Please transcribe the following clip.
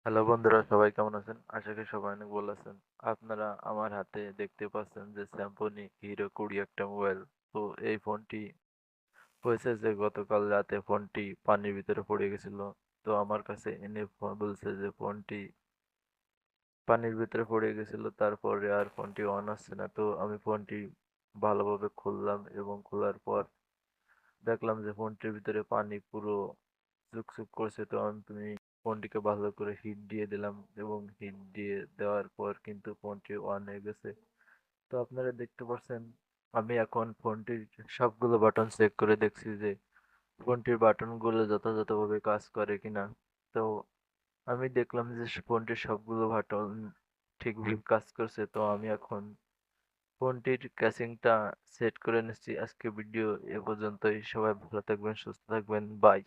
Hello বন্ধুরা, সবাই কেমন আছেন? আশা করি সবাই অনেক ভালো আছেন। আপনারা আমার হাতে দেখতে পাচ্ছেন যে স্যামসং হিরো 20 একটা মোবাইল। তো এই ফোনটি হয়েছে যে গতকাল রাতে ফোনটি পানির ভিতরে পড়ে গেছিল। তো আমার কাছে এনে বলছে যে ফোনটি পানির ভিতরে পড়ে গেছিল, তারপরে আর ফোনটি অন আসছে না। তো আমি ফোনটি ভালোভাবে খুললাম এবং খোলার পর দেখলাম যে ফোনটির ভিতরে পানি পুরো চুকচুক করছে। তো আমি ফোনটিকে ভালো করে হিট দিয়ে দিলাম এবং হিট দিয়ে দেওয়ার পর কিন্তু ফোনটি অন হয়ে গেছে। তো আপনারা দেখতে পাচ্ছেন, আমি এখন ফোনটির সবগুলো বাটন চেক করে দেখছি যে ফোনটির বাটনগুলো যথাযথভাবে কাজ করে কিনা। তো আমি দেখলাম যে ফোনটির সবগুলো বাটন ঠিকভাবে কাজ করছে। তো আমি এখন ফোনটির ক্যাসিংটা সেট করে নিচ্ছি। আজকে ভিডিও এ পর্যন্তই। সবাই ভালো থাকবেন, সুস্থ থাকবেন, বাই।